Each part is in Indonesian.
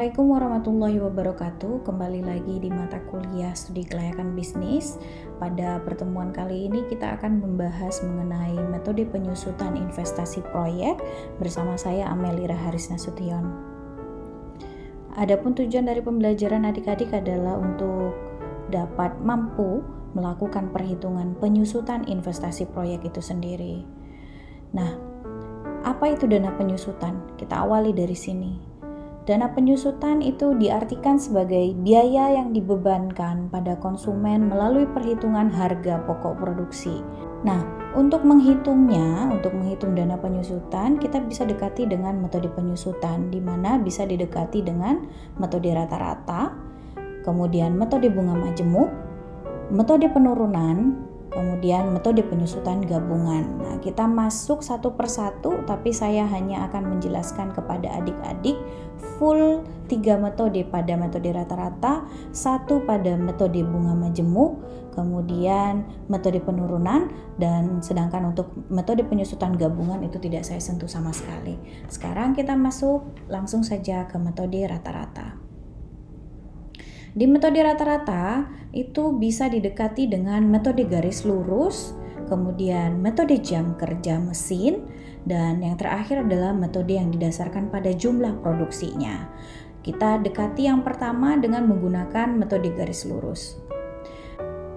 Assalamualaikum warahmatullahi wabarakatuh. Kembali lagi di mata kuliah studi kelayakan bisnis. Pada pertemuan kali ini kita akan membahas mengenai metode penyusutan investasi proyek bersama saya Amelie Raharis Nasution. Adapun tujuan dari pembelajaran adik-adik adalah untuk dapat mampu melakukan perhitungan penyusutan investasi proyek itu sendiri. Nah, apa itu dana penyusutan? Kita awali dari sini. Dana penyusutan itu diartikan sebagai biaya yang dibebankan pada konsumen melalui perhitungan harga pokok produksi. Nah, untuk menghitung dana penyusutan, kita bisa dekati dengan metode penyusutan, di mana bisa didekati dengan metode rata-rata, kemudian metode bunga majemuk, metode penurunan, kemudian metode penyusutan gabungan. Nah, kita masuk satu persatu, tapi saya hanya akan menjelaskan kepada adik-adik full 3 metode pada metode rata-rata, 1 pada metode bunga majemuk, kemudian metode penurunan, dan sedangkan untuk metode penyusutan gabungan itu tidak saya sentuh sama sekali. Sekarang kita masuk langsung saja ke metode rata-rata. Di metode rata-rata itu bisa didekati dengan metode garis lurus, kemudian metode jam kerja mesin, dan yang terakhir adalah metode yang didasarkan pada jumlah produksinya. Kita dekati yang pertama dengan menggunakan metode garis lurus.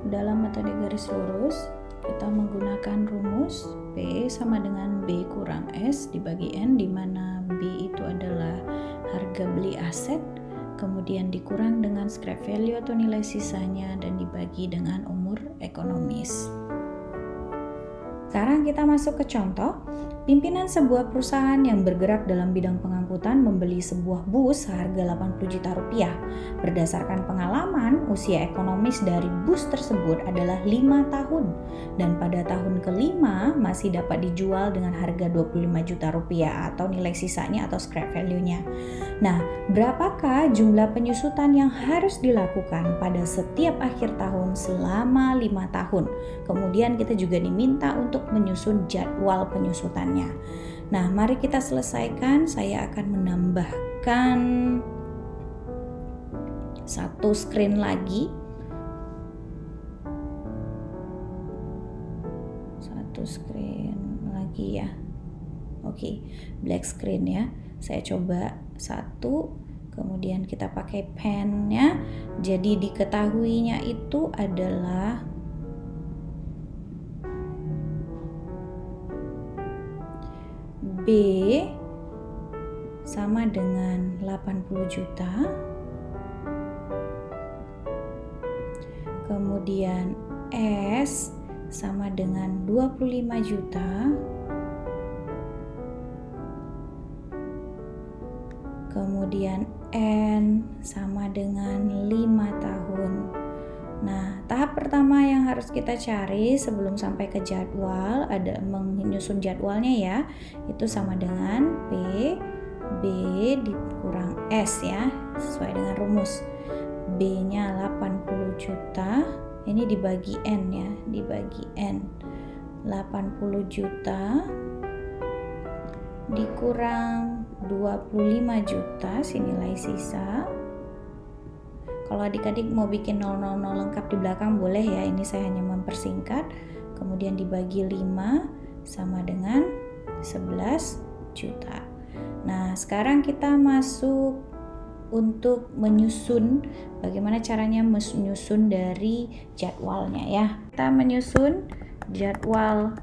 Dalam metode garis lurus, kita menggunakan rumus P sama dengan B kurang S dibagi N, di mana B itu adalah harga beli aset, kemudian dikurang dengan scrap value atau nilai sisanya, dan dibagi dengan umur ekonomis. Sekarang kita masuk ke contoh. Pimpinan sebuah perusahaan yang bergerak dalam bidang pengangkutan membeli sebuah bus seharga 80 juta rupiah. Berdasarkan pengalaman, usia ekonomis dari bus tersebut adalah 5 tahun, dan pada tahun kelima masih dapat dijual dengan harga 25 juta rupiah atau nilai sisanya atau scrap value-nya. Nah, berapakah jumlah penyusutan yang harus dilakukan pada setiap akhir tahun selama 5 tahun? Kemudian kita juga diminta untuk menyusun jadwal penyusutannya. Nah, mari kita selesaikan. Saya akan menambahkan satu screen lagi. Ya. Oke, black screen ya. Saya coba satu, kemudian kita pakai pennya. Jadi diketahuinya itu adalah B sama dengan 80 juta, kemudian S sama dengan 25 juta, kemudian N sama dengan 5 tahun. Nah, tahap pertama yang harus kita cari sebelum sampai ke jadwal ada menyusun jadwalnya ya. Itu sama dengan B dikurang S ya, sesuai dengan rumus. B-nya 80 juta, ini dibagi N ya, dibagi N. 80 juta dikurang 25 juta, si nilai sisa. Kalau adik-adik mau bikin 000 lengkap di belakang boleh ya, ini saya hanya mempersingkat. Kemudian dibagi 5 sama dengan 11 juta. Nah, sekarang kita masuk untuk menyusun bagaimana caranya menyusun dari jadwalnya ya. Kita menyusun jadwal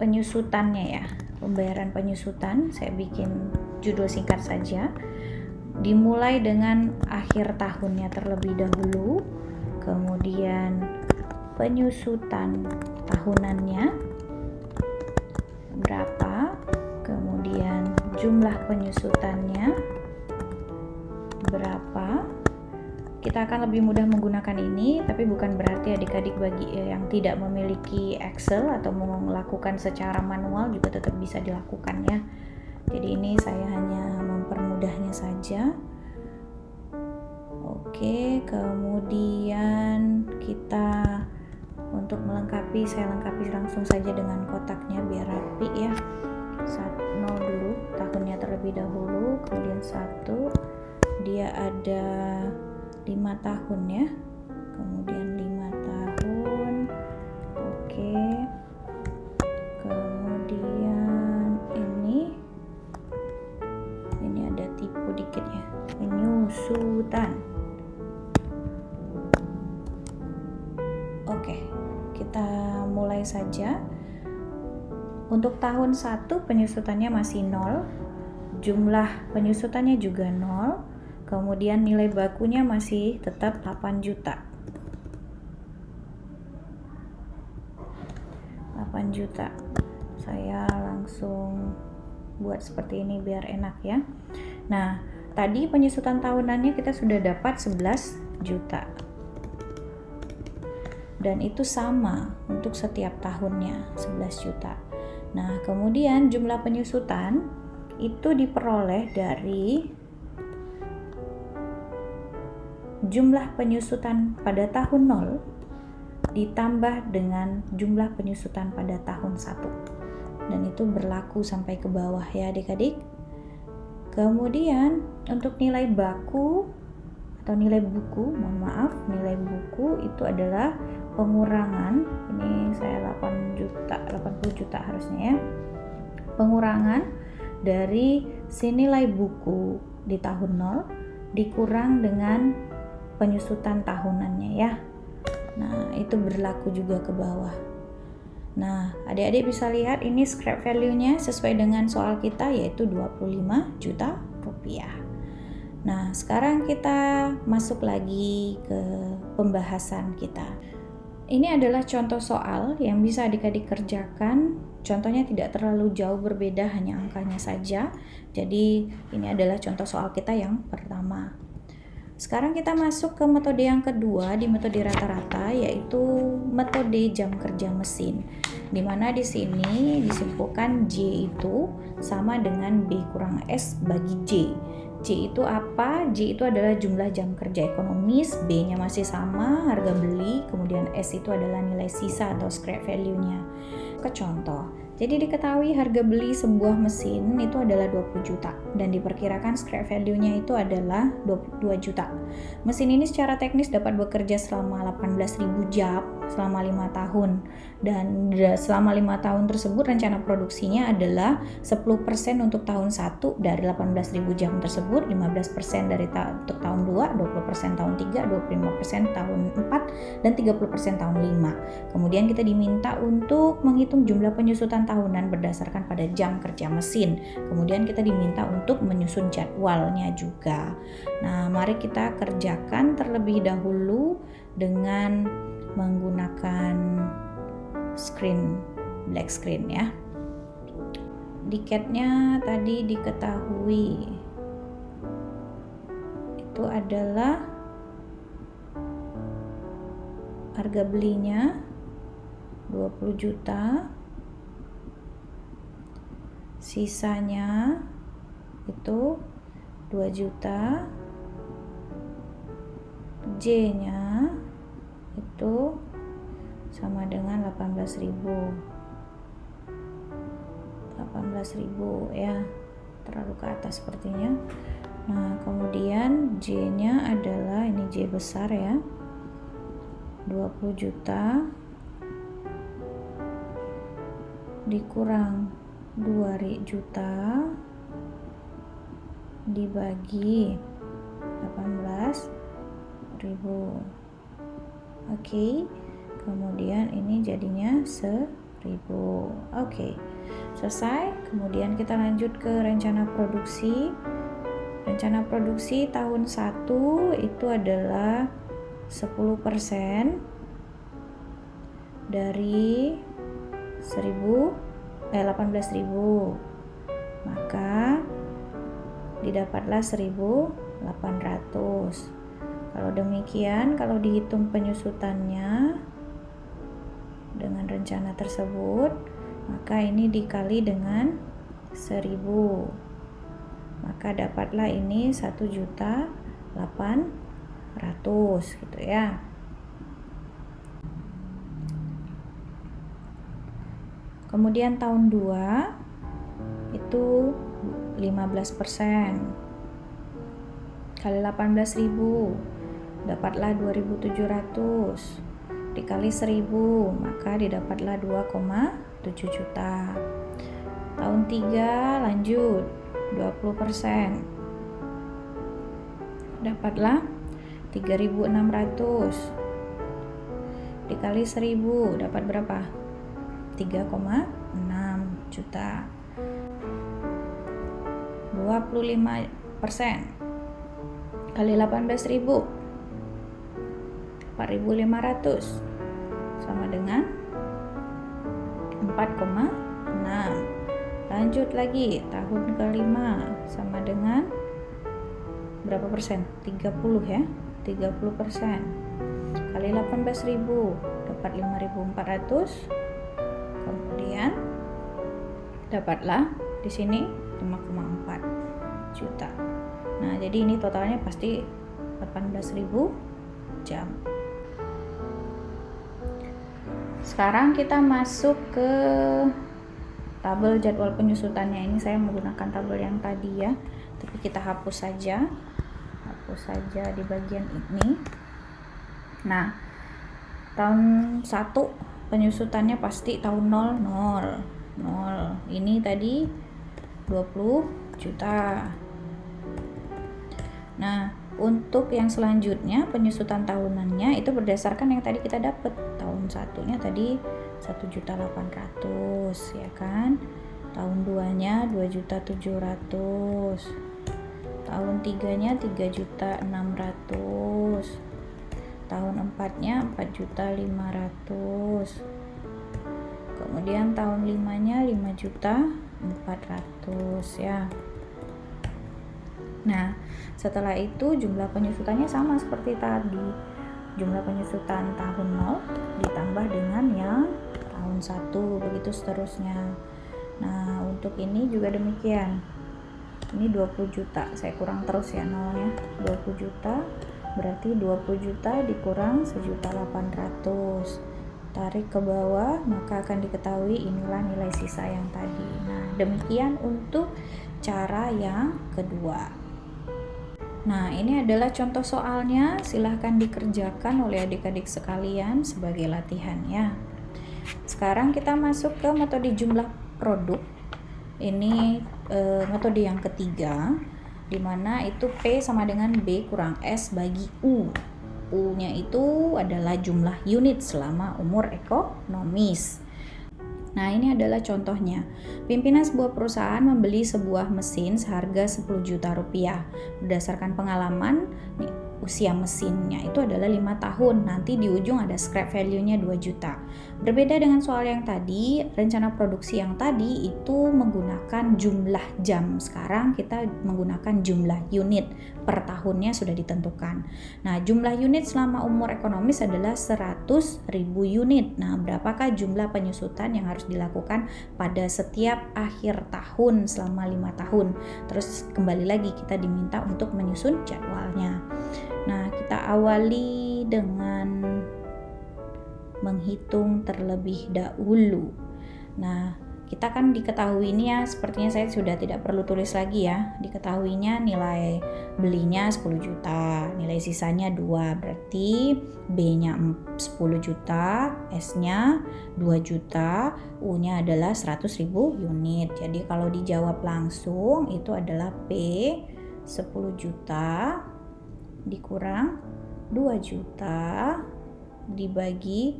penyusutannya ya. Pembayaran penyusutan, saya bikin judul singkat saja. Dimulai dengan akhir tahunnya terlebih dahulu, kemudian penyusutan tahunannya berapa, kemudian jumlah penyusutannya berapa. Kita akan lebih mudah menggunakan ini, tapi bukan berarti adik-adik bagi yang tidak memiliki Excel atau melakukan secara manual juga tetap bisa dilakukan ya. Jadi ini saya hanya mempermudahnya saja. Oke, kemudian kita untuk melengkapi, saya lengkapi langsung saja dengan kotaknya biar rapi ya. 0 dulu tahunnya terlebih dahulu, kemudian 1, dia ada 5 tahun ya, kemudian 5 tahun, oke. Kemudian ini ada tipu dikit ya, penyusutan. Oke, kita mulai saja. Untuk tahun 1 penyusutannya masih 0, jumlah penyusutannya juga 0, kemudian nilai bakunya masih tetap 8 juta. 8 juta. Saya langsung buat seperti ini biar enak ya. Nah, tadi penyusutan tahunannya kita sudah dapat 11 juta. Dan itu sama untuk setiap tahunnya, 11 juta. Nah, kemudian jumlah penyusutan itu diperoleh dari jumlah penyusutan pada tahun 0 ditambah dengan jumlah penyusutan pada tahun 1. Dan itu berlaku sampai ke bawah ya adik-adik. Kemudian untuk nilai baku atau nilai buku, nilai buku itu adalah pengurangan, ini saya 80 juta harusnya ya, pengurangan dari si nilai buku di tahun 0 dikurang dengan penyusutan tahunannya ya. Nah, itu berlaku juga ke bawah. Nah, adik-adik bisa lihat ini scrap value-nya sesuai dengan soal kita, yaitu 25 juta rupiah. Nah, sekarang kita masuk lagi ke pembahasan kita. Ini adalah contoh soal yang bisa adik-adik kerjakan. Contohnya tidak terlalu jauh berbeda, hanya angkanya saja. Jadi, ini adalah contoh soal kita yang pertama. Sekarang kita masuk ke metode yang kedua di metode rata-rata, yaitu metode jam kerja mesin. Di mana di sini disimpulkan J itu sama dengan B kurang S bagi J. J itu apa? J itu adalah jumlah jam kerja ekonomis, B-nya masih sama, harga beli, kemudian S itu adalah nilai sisa atau scrap value-nya. Ke contoh, jadi diketahui harga beli sebuah mesin itu adalah 20 juta dan diperkirakan scrap value-nya itu adalah 22 juta. Mesin ini secara teknis dapat bekerja selama 18.000 jam selama 5 tahun, dan selama 5 tahun tersebut rencana produksinya adalah 10% untuk tahun 1 dari 18.000 jam tersebut, 15% dari untuk tahun 2, 20% tahun 3, 25% tahun 4, dan 30% tahun 5. Kemudian kita diminta untuk menghitung jumlah penyusutan tahunan berdasarkan pada jam kerja mesin. Kemudian kita diminta untuk menyusun jadwalnya juga. Nah, mari kita kerjakan terlebih dahulu dengan menggunakan black screen ya. Diketnya tadi diketahui itu adalah harga belinya 20 juta, sisanya itu 2 juta, J-nya itu sama dengan 18.000 ya, terlalu ke atas sepertinya. Nah, kemudian J-nya adalah ini J besar ya, 20 juta dikurang 2 juta dibagi 18.000. Oke, kemudian ini jadinya 1.000. Oke, selesai. Kemudian kita lanjut ke rencana produksi. Rencana produksi tahun 1 itu adalah 10% dari 18.000. Maka didapatlah 1.800. Kalau demikian, kalau dihitung penyusutannya dengan rencana tersebut, maka ini dikali dengan 1.000, maka dapatlah ini 1.800.000 gitu ya. Kemudian tahun 2 itu 5 15%. Kali 18.000 dapatlah 2.700. Dikali 1.000 maka didapatlah 2,7 juta. Tahun 3 lanjut 20%. Dapatlah 3.600. Dikali 1.000 dapat berapa? 3,6 juta. 25% kali 18.000 4.500 sama dengan 4,6. Lanjut lagi tahun kelima sama dengan berapa persen? 30 ya, 30% kali 18.000 dapat 5.400. Kemudian dapatlah di sini 5,4 juta. Nah, jadi ini totalnya pasti 18.000 jam. Sekarang kita masuk ke tabel jadwal penyusutannya. Ini saya menggunakan tabel yang tadi ya, tapi kita hapus saja di bagian ini. Nah, tahun 1 penyusutannya pasti tahun 0. Ini tadi 20 juta. Nah, untuk yang selanjutnya penyusutan tahunannya itu berdasarkan yang tadi kita dapat. Tahun 1-nya tadi 1.800.000 ya kan. Tahun 2-nya 2.700.000. Tahun 3-nya 3.600.000. Tahun 4-nya 4.500.000. Kemudian tahun 5-nya 5.400.000 ya. Nah, setelah itu jumlah penyusutannya sama seperti tadi. Jumlah penyusutan tahun 0 ditambah dengan yang tahun 1, begitu seterusnya. Nah, untuk ini juga demikian. Ini 20 juta, saya kurang terus ya nolnya. 20 juta berarti 20 juta dikurang 1.800.000. Tarik ke bawah, maka akan diketahui inilah nilai sisa yang tadi. Nah, demikian untuk cara yang kedua. Nah, ini adalah contoh soalnya, silahkan dikerjakan oleh adik-adik sekalian sebagai latihan ya. Sekarang kita masuk ke metode jumlah produk. Ini metode yang ketiga, di mana itu P sama dengan B kurang S bagi U. U-nya itu adalah jumlah unit selama umur ekonomis. Nah, ini adalah contohnya. Pimpinan sebuah perusahaan membeli sebuah mesin seharga 10 juta rupiah. Berdasarkan pengalaman, usia mesinnya itu adalah 5 tahun. Nanti di ujung ada scrap value-nya 2 juta. Berbeda dengan soal yang tadi, rencana produksi yang tadi itu menggunakan jumlah jam. Sekarang kita menggunakan jumlah unit. Per tahunnya sudah ditentukan. Nah, jumlah unit selama umur ekonomis adalah 100.000 unit. Nah, berapakah jumlah penyusutan yang harus dilakukan pada setiap akhir tahun selama 5 tahun? Terus kembali lagi kita diminta untuk menyusun jadwalnya. Nah, kita awali dengan menghitung terlebih dahulu. Nah, kita kan diketahui ini ya, sepertinya saya sudah tidak perlu tulis lagi ya. Diketahuinya nilai belinya 10 juta, nilai sisanya 2, berarti B-nya 10 juta, S-nya 2 juta, U-nya adalah 100.000 unit. Jadi kalau dijawab langsung itu adalah P 10 juta dikurang 2 juta dibagi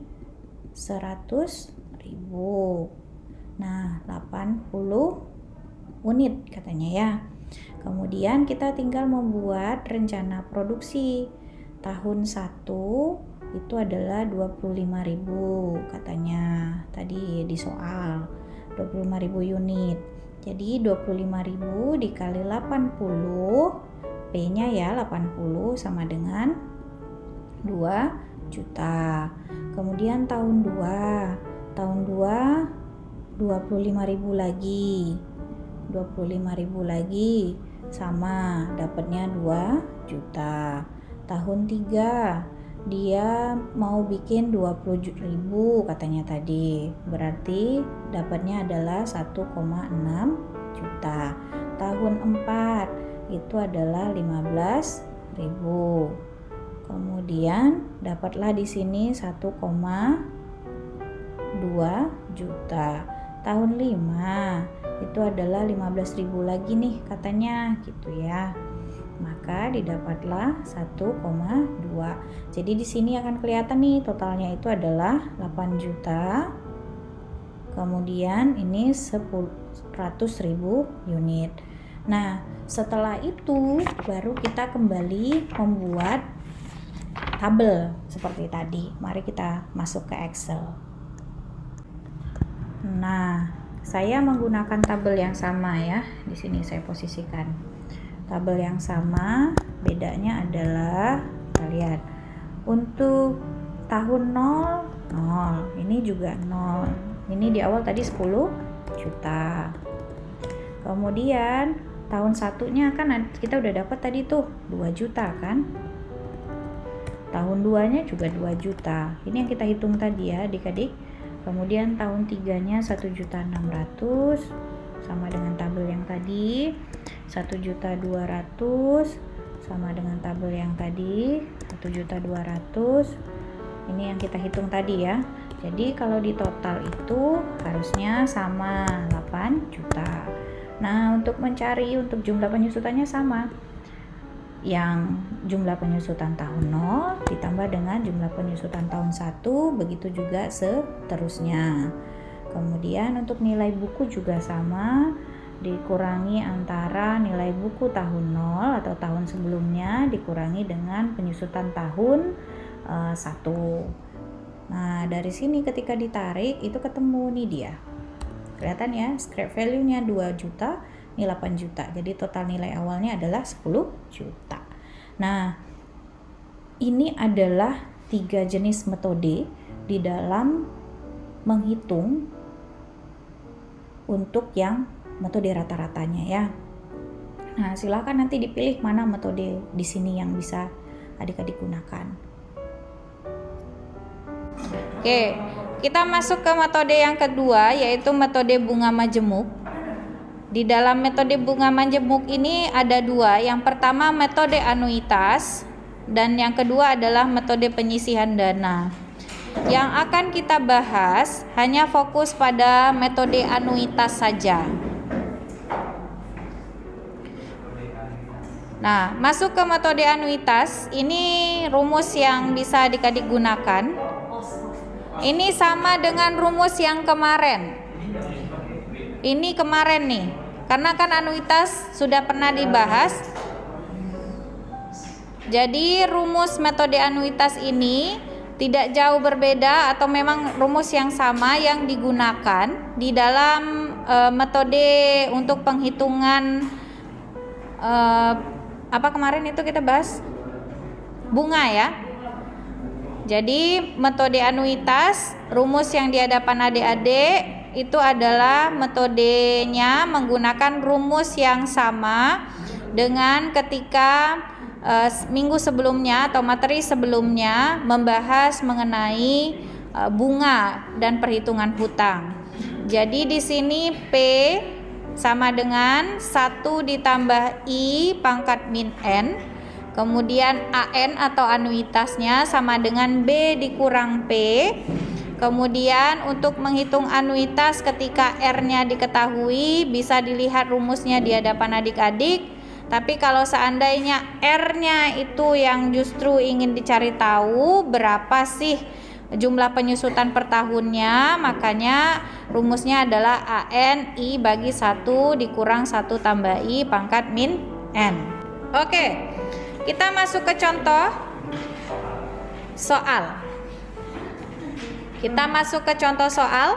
100.000. Nah, 80 unit katanya ya. Kemudian kita tinggal membuat rencana produksi. Tahun 1 itu adalah 25.000 katanya tadi di soal. 25.000 unit. Jadi 25.000 dikali 80, P-nya ya 80 sama dengan 2 juta. Kemudian tahun 2 25.000 lagi. 25.000 lagi sama dapatnya 2 juta. Tahun 3 dia mau bikin 20.000 katanya tadi. Berarti dapatnya adalah 1,6 juta. tahun 4 itu adalah 15.000. Kemudian dapatlah di sini 1,2 juta. Tahun 5 itu adalah 15.000 lagi nih katanya gitu ya. Maka didapatlah 1,2. Jadi di sini akan kelihatan nih totalnya itu adalah 8 juta. Kemudian ini 100.000 unit. Nah, setelah itu baru kita kembali membuat tabel seperti tadi. Mari kita masuk ke Excel. Nah, saya menggunakan tabel yang sama ya. Di sini saya posisikan. Tabel yang sama, bedanya adalah kita lihat untuk tahun 0, 0. Ini juga 0. Ini di awal tadi 10 juta. Kemudian tahun satunya kan kita udah dapat tadi tuh 2 juta kan. Tahun 2-nya juga 2 juta. Ini yang kita hitung tadi ya adik-adik. Kemudian tahun 3-nya 1.600.000 sama dengan tabel yang tadi. 1.200.000 sama dengan tabel yang tadi 1.200.000. Ini yang kita hitung tadi ya. Jadi kalau di total itu harusnya sama 8 juta. Nah, untuk mencari untuk jumlah penyusutannya sama. Yang jumlah penyusutan tahun 0 ditambah dengan jumlah penyusutan tahun 1, begitu juga seterusnya. Kemudian untuk nilai buku juga sama, dikurangi antara nilai buku tahun 0 atau tahun sebelumnya dikurangi dengan penyusutan tahun 1. Nah, dari sini ketika ditarik itu ketemu nih dia. Kelihatan ya, scrap value-nya 2 juta, ini 8 juta. Jadi total nilai awalnya adalah 10 juta. Nah, ini adalah 3 jenis metode di dalam menghitung untuk yang metode rata-ratanya ya. Nah, silakan nanti dipilih mana metode di sini yang bisa adik-adik gunakan. Oke, kita masuk ke metode yang kedua, yaitu metode bunga majemuk. Di dalam metode bunga majemuk ini ada 2. Yang pertama metode anuitas dan yang kedua adalah metode penyisihan dana. Yang akan kita bahas hanya fokus pada metode anuitas saja. Nah, masuk ke metode anuitas, ini rumus yang bisa adik-adik gunakan. Ini sama dengan rumus yang kemarin. Ini kemarin nih, karena kan anuitas sudah pernah dibahas. Jadi rumus metode anuitas ini tidak jauh berbeda atau memang rumus yang sama yang digunakan di dalam metode untuk penghitungan apa kemarin itu kita bahas? Bunga ya. Jadi metode anuitas, rumus yang di hadapan adik-adik itu adalah metodenya menggunakan rumus yang sama dengan ketika minggu sebelumnya atau materi sebelumnya membahas mengenai bunga dan perhitungan hutang. Jadi di sini P sama dengan 1 ditambah I pangkat min N. Kemudian AN atau anuitasnya sama dengan B dikurang P. Kemudian untuk menghitung anuitas ketika R-nya diketahui bisa dilihat rumusnya di hadapan adik-adik. Tapi kalau seandainya R-nya itu yang justru ingin dicari tahu berapa sih jumlah penyusutan per tahunnya, makanya rumusnya adalah AN I bagi 1 dikurang 1 tambah I pangkat min N. Oke, kita masuk ke contoh soal. Kita masuk ke contoh soal.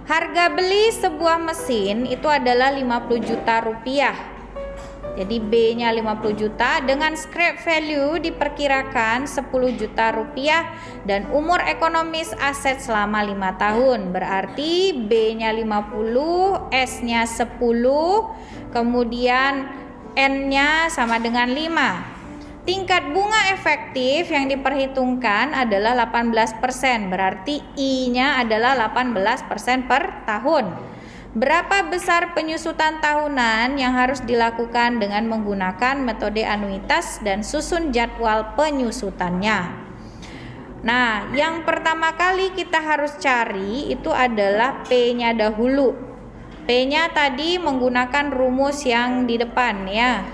Harga beli sebuah mesin itu adalah 50 juta rupiah. Jadi B-nya 50 juta dengan scrap value diperkirakan 10 juta rupiah dan umur ekonomis aset selama 5 tahun. Berarti B-nya 50, S-nya 10, kemudian N-nya sama dengan 5. Tingkat bunga efektif yang diperhitungkan adalah 18%, berarti I-nya adalah 18% per tahun. Berapa besar penyusutan tahunan yang harus dilakukan dengan menggunakan metode anuitas dan susun jadwal penyusutannya? Nah, yang pertama kali kita harus cari itu adalah P-nya dahulu. P-nya tadi menggunakan rumus yang di depan ya.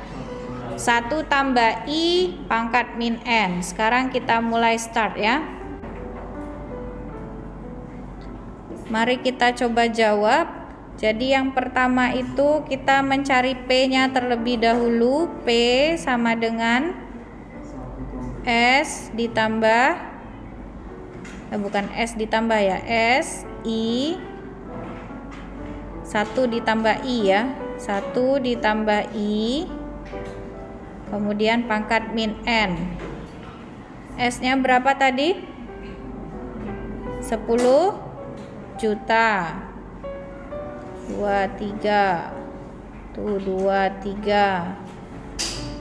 1 tambah I pangkat min N. Sekarang kita mulai start ya. Mari kita coba jawab. Jadi yang pertama itu kita mencari P-nya terlebih dahulu. P sama dengan S ditambah bukan S ditambah ya, S I 1 ditambah I ya, 1 ditambah I kemudian pangkat min N. S nya berapa tadi? 10 juta. 23 tuh 23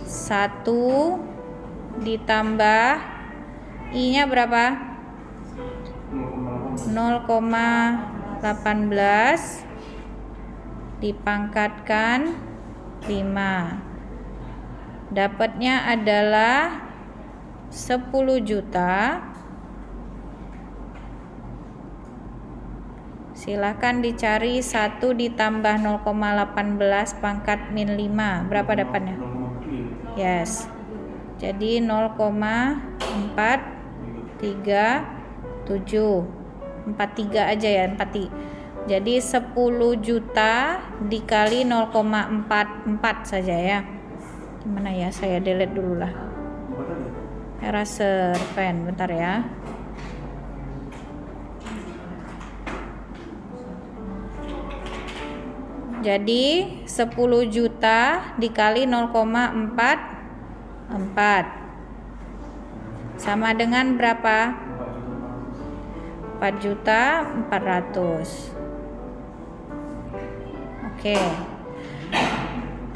1 ditambah I nya berapa? 0,18 dipangkatkan 5, dapatnya adalah 10 juta. Silahkan dicari 1 ditambah 0,18 pangkat min 5. Berapa dapatnya? Yes. Jadi 0,437. 43 aja ya, 43. Jadi 10 juta dikali 0,44 saja ya. Gimana ya? Saya delete dulu lah. Eraser pen, bentar ya. Jadi 10 juta dikali 0,44 sama dengan berapa? 4.400.000. Oke.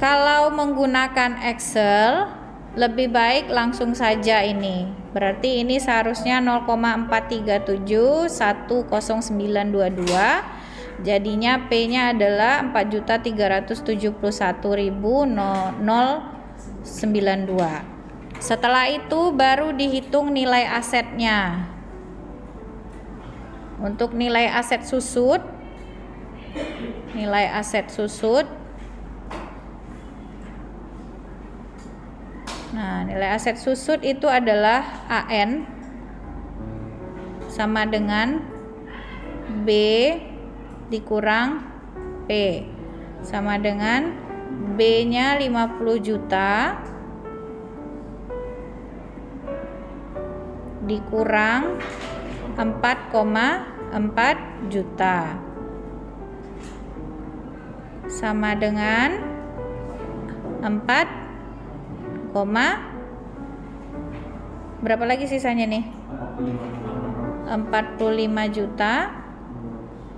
Kalau menggunakan Excel lebih baik langsung saja ini. Berarti ini seharusnya 0,437 10922. Jadinya P-nya adalah 4.371.092. Setelah itu baru dihitung nilai asetnya. Untuk nilai aset susut, nah, nilai aset susut itu adalah AN sama dengan B dikurang P sama dengan B-nya 50 juta dikurang 4,4 juta sama dengan 4, berapa lagi sisanya nih? 45 juta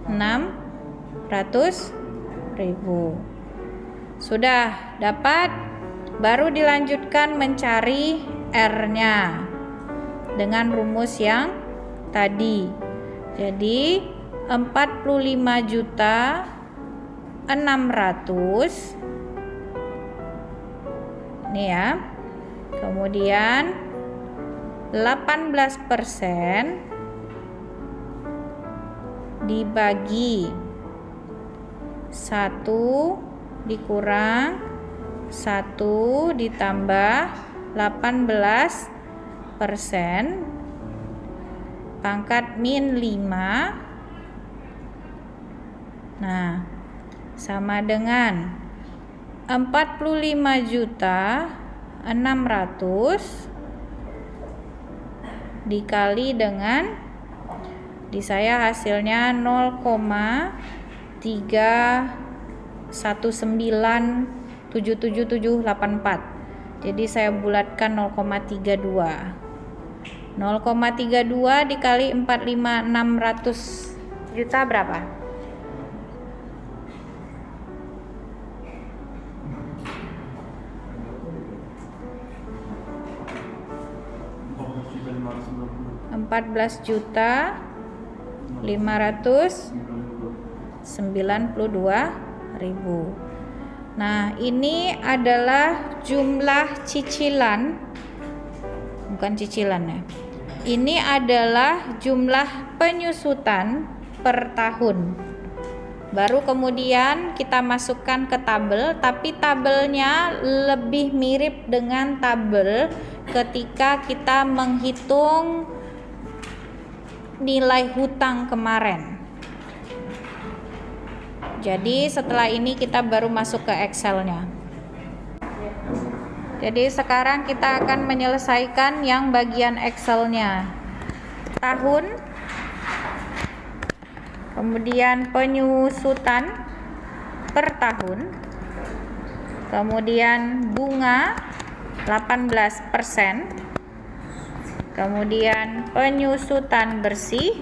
600.000. Sudah dapat, baru dilanjutkan mencari R-nya dengan rumus yang tadi. Jadi 45 juta 600 ini ya. Kemudian 18% dibagi 1 dikurang 1 ditambah 18% pangkat min 5. Nah, sama dengan 45 juta 600 dikali dengan, di saya hasilnya 0,319777784. Jadi saya bulatkan 0,32. 0,32 dikali 45.600 juta berapa? Rp14.599.000. Nah, ini adalah jumlah cicilan, bukan cicilan ya. Ini adalah jumlah penyusutan per tahun. Baru kemudian kita masukkan ke tabel, tapi tabelnya lebih mirip dengan tabel ketika kita menghitung nilai hutang kemarin. Jadi setelah ini kita baru masuk ke Excel-nya. Jadi sekarang kita akan menyelesaikan yang bagian Excel-nya. Tahun, kemudian penyusutan per tahun, kemudian bunga 18%, kemudian penyusutan bersih,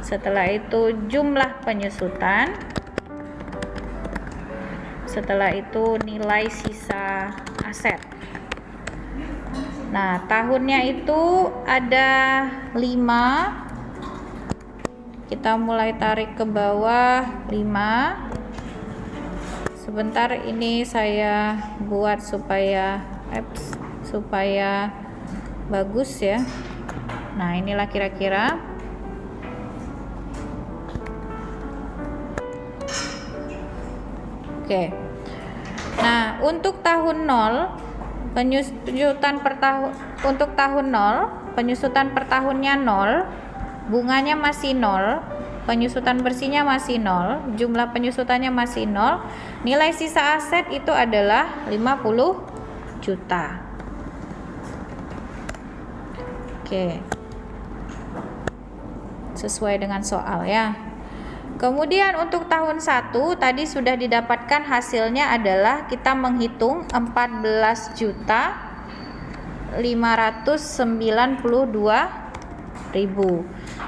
setelah itu jumlah penyusutan, setelah itu nilai sisa aset. Nah, tahunnya itu ada 5. Kita mulai tarik ke bawah 5. Sebentar, ini saya buat supaya bagus ya. Nah, inilah kira-kira. Oke. Nah, untuk tahun 0, penyusutan per tahun untuk tahun 0, penyusutan per tahunnya 0, bunganya masih 0, penyusutan bersihnya masih 0, jumlah penyusutannya masih 0, nilai sisa aset itu adalah 50 juta. Oke. Sesuai dengan soal ya. Kemudian untuk tahun 1 tadi sudah didapatkan hasilnya adalah kita menghitung 14.592.000.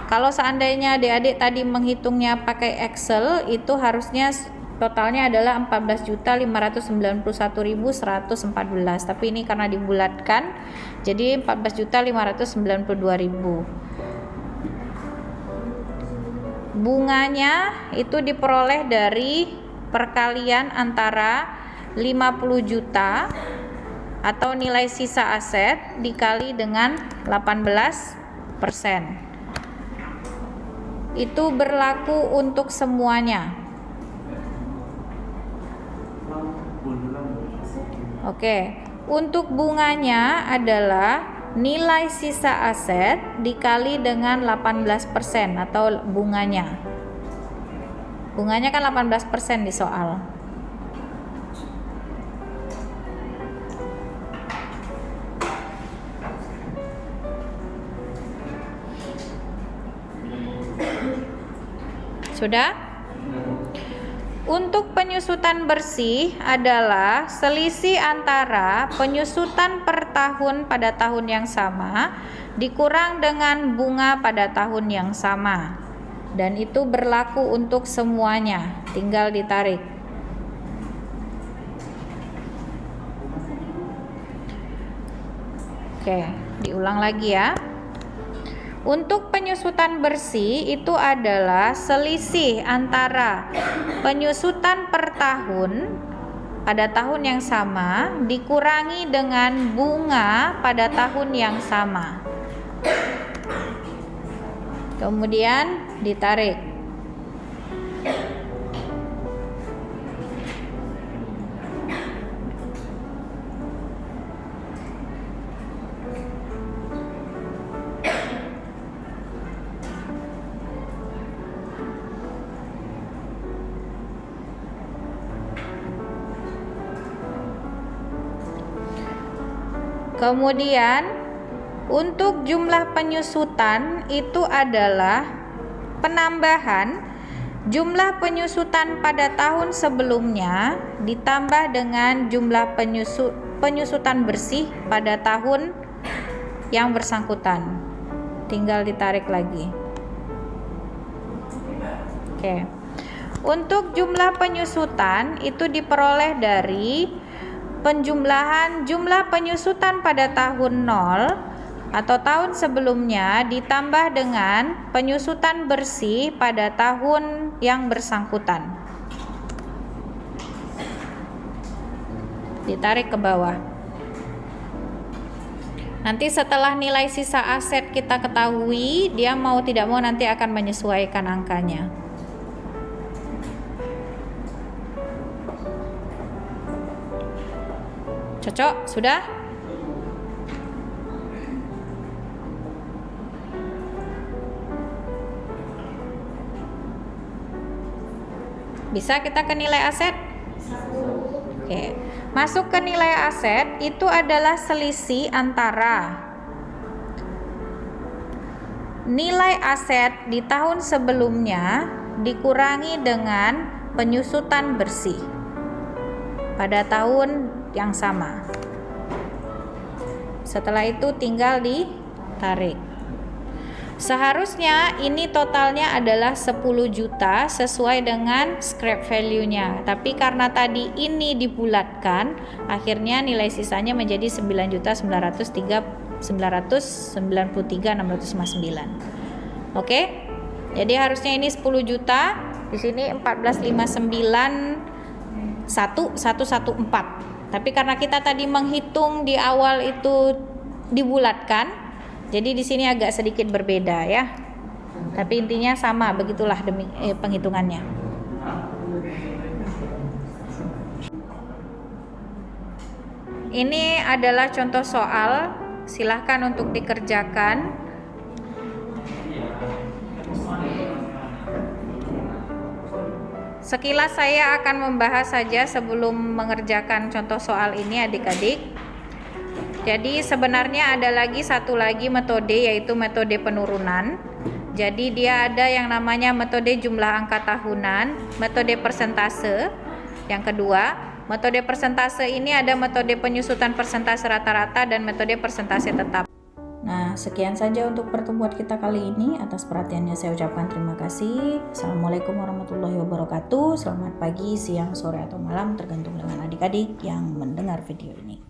Kalau seandainya adik-adik tadi menghitungnya pakai Excel, itu harusnya totalnya adalah 14.591.114. Tapi ini karena dibulatkan jadi 14.592.000. Bunganya itu diperoleh dari perkalian antara 50 juta atau nilai sisa aset dikali dengan 18%. Itu berlaku untuk semuanya. Oke, untuk bunganya adalah nilai sisa aset dikali dengan 18% atau bunganya. Bunganya kan 18% di soal. Sudah? Untuk penyusutan bersih adalah selisih antara penyusutan per tahun pada tahun yang sama dikurang dengan bunga pada tahun yang sama. Dan itu berlaku untuk semuanya, tinggal ditarik. Oke, diulang lagi ya. Untuk penyusutan bersih itu adalah selisih antara penyusutan per tahun pada tahun yang sama dikurangi dengan bunga pada tahun yang sama. Kemudian ditarik. Kemudian untuk jumlah penyusutan itu adalah penambahan jumlah penyusutan pada tahun sebelumnya ditambah dengan jumlah penyusutan bersih pada tahun yang bersangkutan. Tinggal ditarik lagi. Oke. Untuk jumlah penyusutan itu diperoleh dari penjumlahan jumlah penyusutan pada tahun 0 atau tahun sebelumnya ditambah dengan penyusutan bersih pada tahun yang bersangkutan. Ditarik ke bawah. Nanti setelah nilai sisa aset kita ketahui, dia mau tidak mau nanti akan menyesuaikan angkanya. Cocok? Sudah? Bisa kita ke nilai aset? Oke. Masuk ke nilai aset itu adalah selisih antara nilai aset di tahun sebelumnya dikurangi dengan penyusutan bersih pada tahun yang sama. Setelah itu tinggal ditarik. Seharusnya ini totalnya adalah 10 juta sesuai dengan scrap value-nya. Tapi karena tadi ini dibulatkan, akhirnya nilai sisanya menjadi 9.993.659. Oke? Jadi harusnya ini 10 juta, di sini 14.59.114. Tapi karena kita tadi menghitung di awal itu dibulatkan, jadi di sini agak sedikit berbeda ya. Tapi intinya sama, begitulah penghitungannya. Ini adalah contoh soal, silahkan untuk dikerjakan. Sekilas saya akan membahas saja sebelum mengerjakan contoh soal ini adik-adik. Jadi sebenarnya ada satu lagi metode, yaitu metode penurunan. Jadi dia ada yang namanya metode jumlah angka tahunan, metode persentase. Yang kedua, metode persentase ini ada metode penyusutan persentase rata-rata dan metode persentase tetap. Nah, sekian saja untuk pertemuan kita kali ini. Atas perhatiannya saya ucapkan terima kasih. Assalamualaikum warahmatullahi wabarakatuh. Selamat pagi, siang, sore, atau malam, tergantung dengan adik-adik yang mendengar video ini.